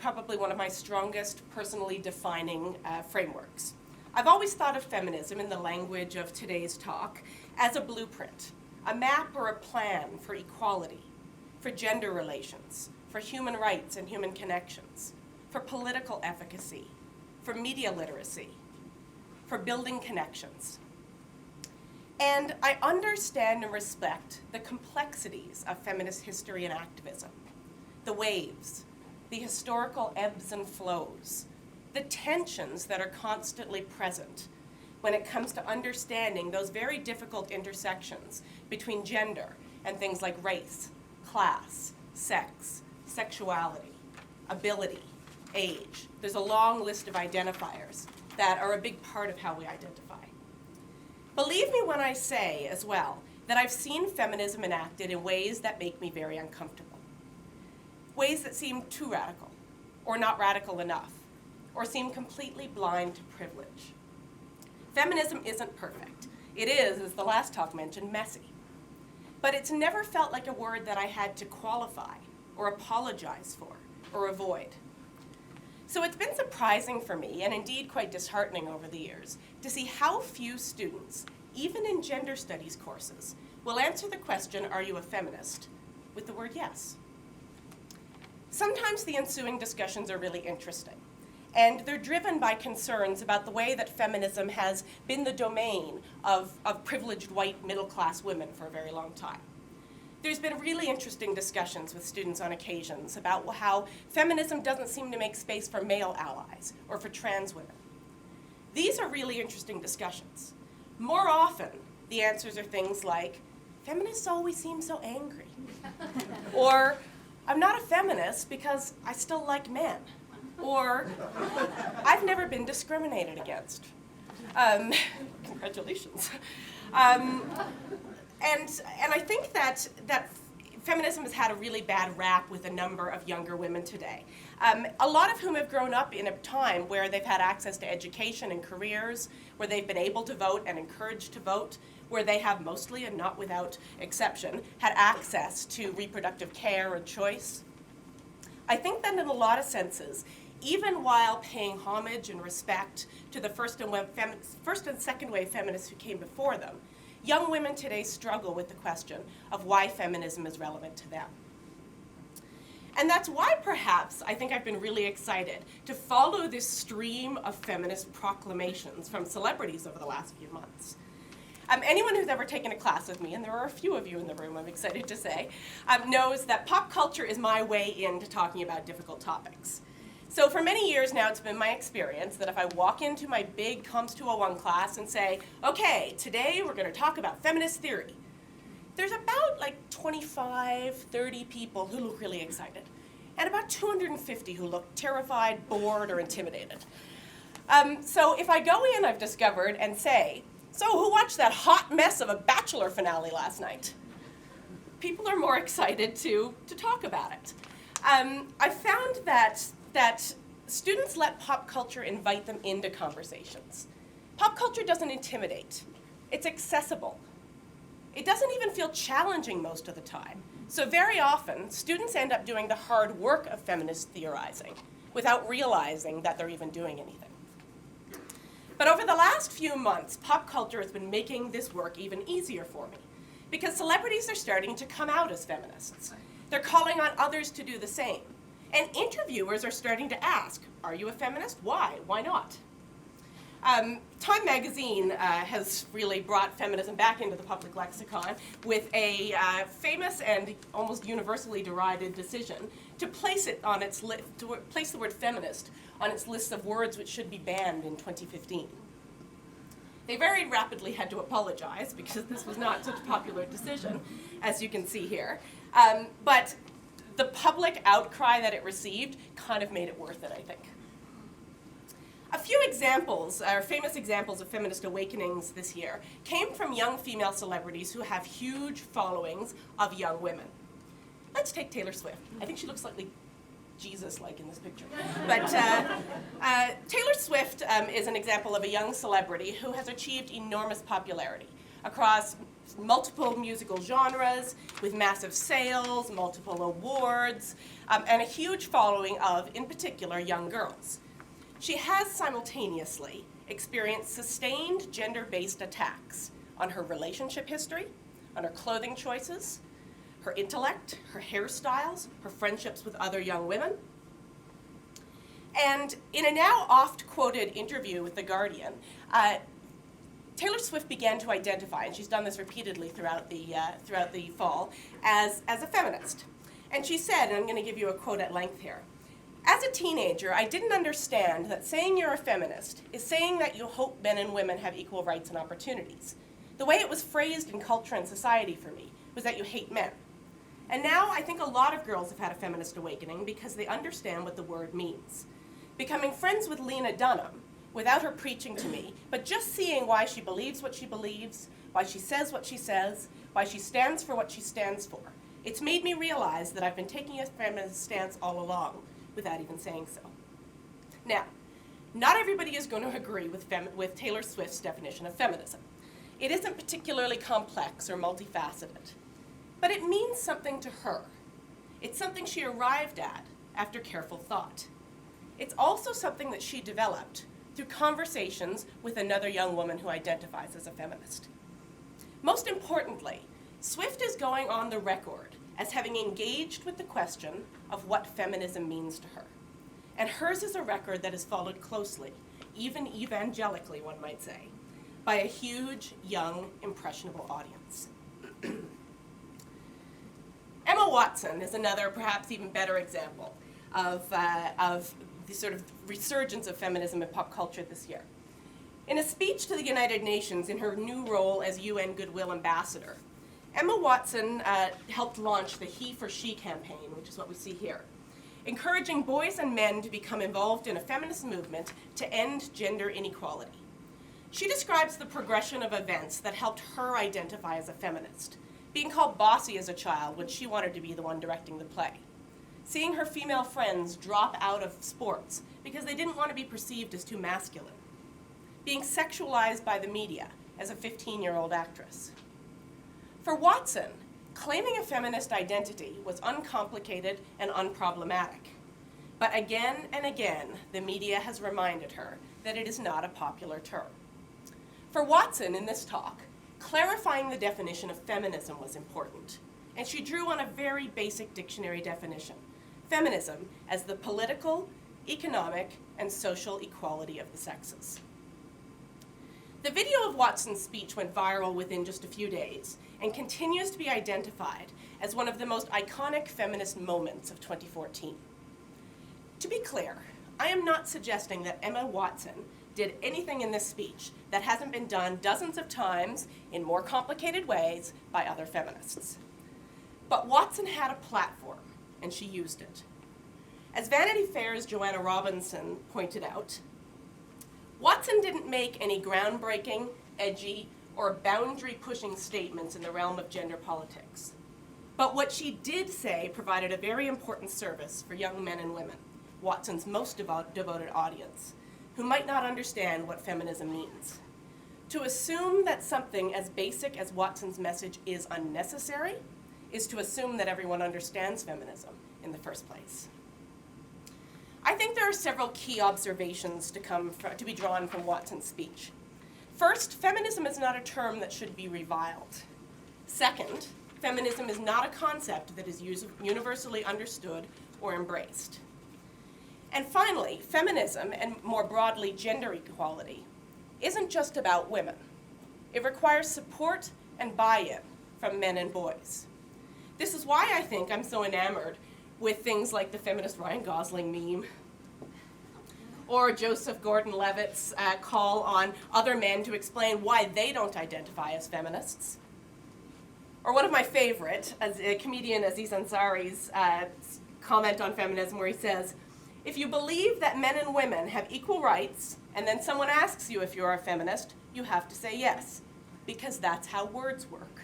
probably one of my strongest personally defining frameworks. I've always thought of feminism in the language of today's talk as a blueprint, a map or a plan for equality, for gender relations, for human rights and human connections, for political efficacy, for media literacy, for building connections. And I understand and respect the complexities of feminist history and activism, the waves, the historical ebbs and flows, the tensions that are constantly present when it comes to understanding those very difficult intersections between gender and things like race, class, sex, sexuality, ability, age. There's a long list of identifiers that are a big part of how we identify. Believe me when I say, as well, that I've seen feminism enacted in ways that make me very uncomfortable. Ways that seem too radical, or not radical enough, or seem completely blind to privilege. Feminism isn't perfect. It is, as the last talk mentioned, messy. But it's never felt like a word that I had to qualify, or apologize for, or avoid. So it's been surprising for me, and indeed quite disheartening over the years, to see how few students, even in gender studies courses, will answer the question, "Are you a feminist?" with the word yes. Sometimes the ensuing discussions are really interesting, and they're driven by concerns about the way that feminism has been the domain of privileged white middle-class women for a very long time. There's been really interesting discussions with students on occasions about how feminism doesn't seem to make space for male allies or for trans women. These are really interesting discussions. More often, the answers are things like, "Feminists always seem so angry," or "I'm not a feminist because I still like men," or "I've never been discriminated against." Congratulations. And I think that feminism has had a really bad rap with a number of younger women today, a lot of whom have grown up in a time where they've had access to education and careers, where they've been able to vote and encouraged to vote, where they have mostly, and not without exception, had access to reproductive care and choice. I think that in a lot of senses, even while paying homage and respect to the first and second wave feminists who came before them, young women today struggle with the question of why feminism is relevant to them. And that's why perhaps I think I've been really excited to follow this stream of feminist proclamations from celebrities over the last few months. Anyone who's ever taken a class with me, and there are a few of you in the room, I'm excited to say, knows that pop culture is my way into talking about difficult topics. So for many years now, it's been my experience that if I walk into my big Comms 201 class and say, "Okay, today we're going to talk about feminist theory," there's about like 25, 30 people who look really excited, and about 250 who look terrified, bored, or intimidated. So if I go in, I've discovered, and say, "So who watched that hot mess of a Bachelor finale last night?" people are more excited to talk about it. I found that students let pop culture invite them into conversations. Pop culture doesn't intimidate. It's accessible. It doesn't even feel challenging most of the time. So very often, students end up doing the hard work of feminist theorizing without realizing that they're even doing anything. But over the last few months, pop culture has been making this work even easier for me, because celebrities are starting to come out as feminists. They're calling on others to do the same. And interviewers are starting to ask, "Are you a feminist? Why? Why not?" Time magazine has really brought feminism back into the public lexicon with a famous and almost universally derided decision to place it on its place the word feminist on its list of words which should be banned in 2015. They very rapidly had to apologize because this was not such a popular decision, as you can see here. But the public outcry that it received kind of made it worth it, I think. A few examples, or famous examples of feminist awakenings this year, came from young female celebrities who have huge followings of young women. Let's take Taylor Swift. I think she looks slightly Jesus-like in this picture. But Taylor Swift is an example of a young celebrity who has achieved enormous popularity across multiple musical genres, with massive sales, multiple awards, and a huge following of, in particular, young girls. She has simultaneously experienced sustained gender-based attacks on her relationship history, on her clothing choices, her intellect, her hairstyles, her friendships with other young women. And in a now oft-quoted interview with The Guardian, Taylor Swift began to identify, and she's done this repeatedly throughout the fall, as a feminist. And she said, and I'm going to give you a quote at length here, "As a teenager, I didn't understand that saying you're a feminist is saying that you hope men and women have equal rights and opportunities. The way it was phrased in culture and society for me was that you hate men. And now I think a lot of girls have had a feminist awakening because they understand what the word means. Becoming friends with Lena Dunham, without her preaching to me, but just seeing why she believes what she believes, why she says what she says, why she stands for what she stands for. It's made me realize that I've been taking a feminist stance all along, without even saying so." Now, not everybody is going to agree with Taylor Swift's definition of feminism. It isn't particularly complex or multifaceted, but it means something to her. It's something she arrived at after careful thought. It's also something that she developed through conversations with another young woman who identifies as a feminist. Most importantly, Swift is going on the record as having engaged with the question of what feminism means to her. And hers is a record that is followed closely, even evangelically, one might say, by a huge, young, impressionable audience. Emma Watson is another, perhaps even better example of the sort of resurgence of feminism in pop culture this year. In a speech to the United Nations in her new role as UN Goodwill Ambassador, Emma Watson helped launch the He for She campaign, which is what we see here, encouraging boys and men to become involved in a feminist movement to end gender inequality. She describes the progression of events that helped her identify as a feminist, being called bossy as a child when she wanted to be the one directing the play, seeing her female friends drop out of sports because they didn't want to be perceived as too masculine, being sexualized by the media as a 15-year-old actress. For Watson, claiming a feminist identity was uncomplicated and unproblematic. But again and again, the media has reminded her that it is not a popular term. For Watson, in this talk, clarifying the definition of feminism was important, and she drew on a very basic dictionary definition: feminism as the political, economic, and social equality of the sexes. The video of Watson's speech went viral within just a few days and continues to be identified as one of the most iconic feminist moments of 2014. To be clear, I am not suggesting that Emma Watson did anything in this speech that hasn't been done dozens of times in more complicated ways by other feminists. But Watson had a platform, and she used it. As Vanity Fair's Joanna Robinson pointed out, Watson didn't make any groundbreaking, edgy, or boundary-pushing statements in the realm of gender politics. But what she did say provided a very important service for young men and women, Watson's most devoted audience, who might not understand what feminism means. To assume that something as basic as Watson's message is unnecessary is to assume that everyone understands feminism in the first place. I think there are several key observations to be drawn from Watson's speech. First, feminism is not a term that should be reviled. Second, feminism is not a concept that is universally understood or embraced. And finally, feminism, and more broadly gender equality, isn't just about women. It requires support and buy-in from men and boys. This is why I think I'm so enamored with things like the feminist Ryan Gosling meme, or Joseph Gordon-Levitt's call on other men to explain why they don't identify as feminists. Or one of my favorite, as a comedian Aziz Ansari's comment on feminism, where he says, "If you believe that men and women have equal rights, and then someone asks you if you're a feminist, you have to say yes, because that's how words work."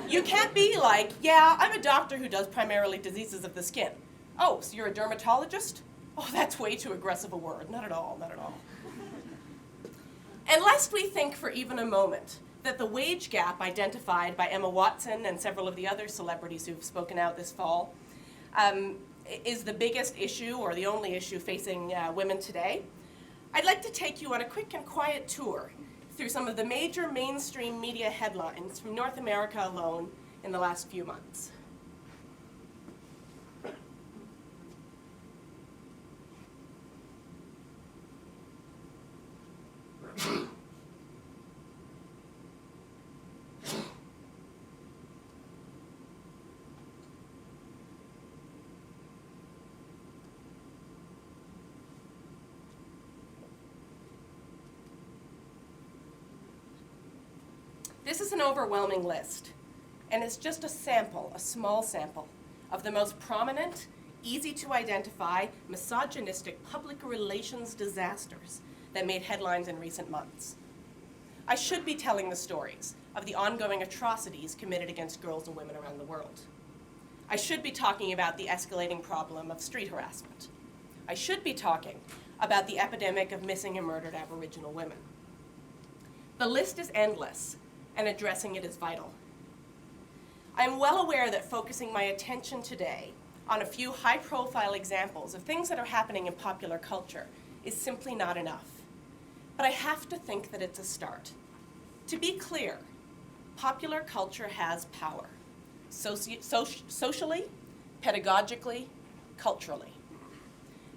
You can't be like, "Yeah, I'm a doctor who does primarily diseases of the skin." "Oh, so you're a dermatologist?" "Oh, that's way too aggressive a word." Not at all, not at all. And lest we think for even a moment that the wage gap identified by Emma Watson and several of the other celebrities who've spoken out this fall is the biggest issue or the only issue facing women today, I'd like to take you on a quick and quiet tour through some of the major mainstream media headlines from North America alone in the last few months. This is an overwhelming list, and it's just a sample, a small sample, of the most prominent, easy to identify, misogynistic public relations disasters that made headlines in recent months. I should be telling the stories of the ongoing atrocities committed against girls and women around the world. I should be talking about the escalating problem of street harassment. I should be talking about the epidemic of missing and murdered Aboriginal women. The list is endless, and addressing it is vital. I am well aware that focusing my attention today on a few high-profile examples of things that are happening in popular culture is simply not enough. But I have to think that it's a start. To be clear, popular culture has power, socially, pedagogically, culturally.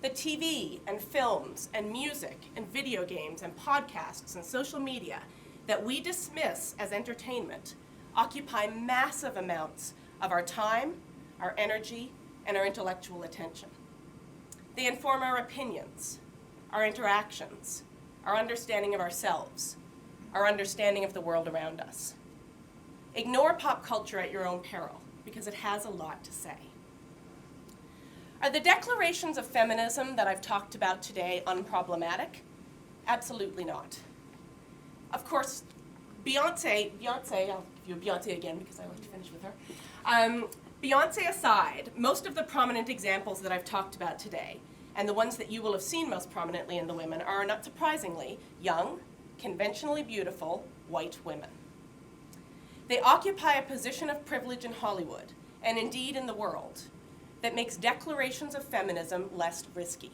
The TV and films and music and video games and podcasts and social media that we dismiss as entertainment occupy massive amounts of our time, our energy, and our intellectual attention. They inform our opinions, our interactions, our understanding of ourselves, our understanding of the world around us. Ignore pop culture at your own peril, because it has a lot to say. Are the declarations of feminism that I've talked about today unproblematic? Absolutely not. Of course, Beyonce, I'll give you Beyonce again because I like to finish with her. Beyonce aside, most of the prominent examples that I've talked about today, and the ones that you will have seen most prominently in the women, are not surprisingly young, conventionally beautiful, white women. They occupy a position of privilege in Hollywood, and indeed in the world, that makes declarations of feminism less risky.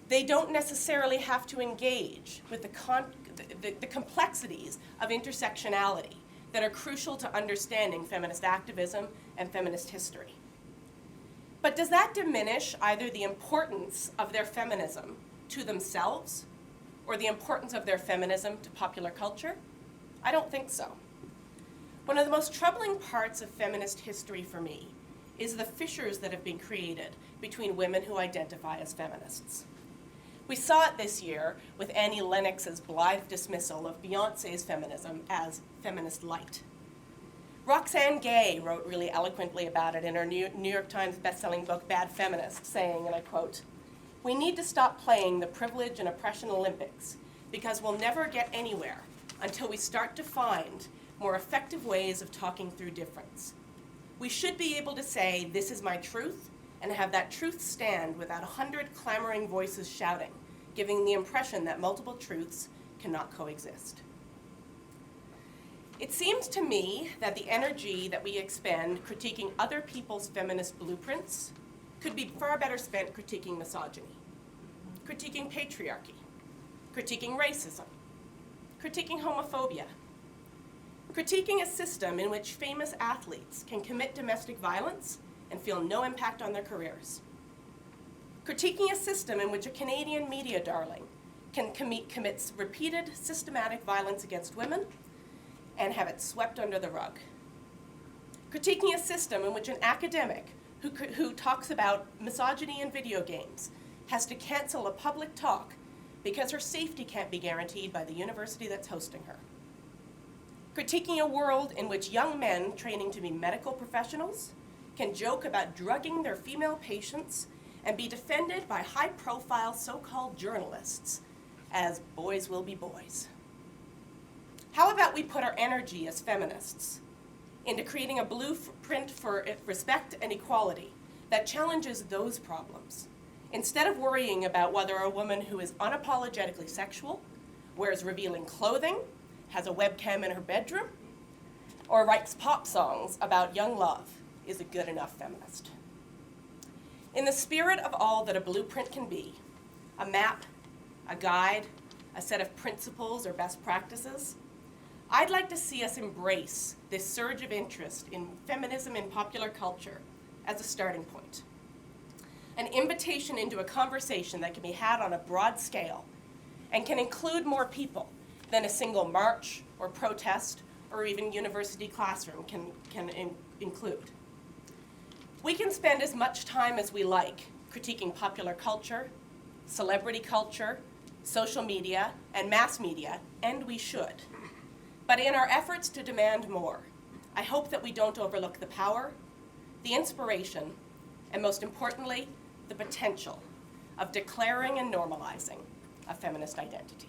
They don't necessarily have to engage with the complexities of intersectionality that are crucial to understanding feminist activism and feminist history. But does that diminish either the importance of their feminism to themselves or the importance of their feminism to popular culture? I don't think so. One of the most troubling parts of feminist history for me is the fissures that have been created between women who identify as feminists. We saw it this year with Annie Lennox's blithe dismissal of Beyonce's feminism as feminist light. Roxane Gay wrote really eloquently about it in her New York Times bestselling book, Bad Feminist, saying, and I quote, "We need to stop playing the privilege and oppression Olympics because we'll never get anywhere until we start to find more effective ways of talking through difference. We should be able to say, this is my truth, and have that truth stand without 100 clamoring voices shouting, giving the impression that multiple truths cannot coexist." It seems to me that the energy that we expend critiquing other people's feminist blueprints could be far better spent critiquing misogyny, critiquing patriarchy, critiquing racism, critiquing homophobia, critiquing a system in which famous athletes can commit domestic violence and feel no impact on their careers. Critiquing a system in which a Canadian media darling can commit repeated systematic violence against women and have it swept under the rug. Critiquing a system in which an academic who talks about misogyny in video games has to cancel a public talk because her safety can't be guaranteed by the university that's hosting her. Critiquing a world in which young men training to be medical professionals can joke about drugging their female patients and be defended by high-profile so-called journalists as boys will be boys. How about we put our energy as feminists into creating a blueprint for respect and equality that challenges those problems, instead of worrying about whether a woman who is unapologetically sexual, wears revealing clothing, has a webcam in her bedroom, or writes pop songs about young love is a good enough feminist. In the spirit of all that a blueprint can be, a map, a guide, a set of principles or best practices, I'd like to see us embrace this surge of interest in feminism in popular culture as a starting point. An invitation into a conversation that can be had on a broad scale and can include more people than a single march or protest or even university classroom can include. We can spend as much time as we like critiquing popular culture, celebrity culture, social media, and mass media, and we should. But in our efforts to demand more, I hope that we don't overlook the power, the inspiration, and most importantly, the potential of declaring and normalizing a feminist identity.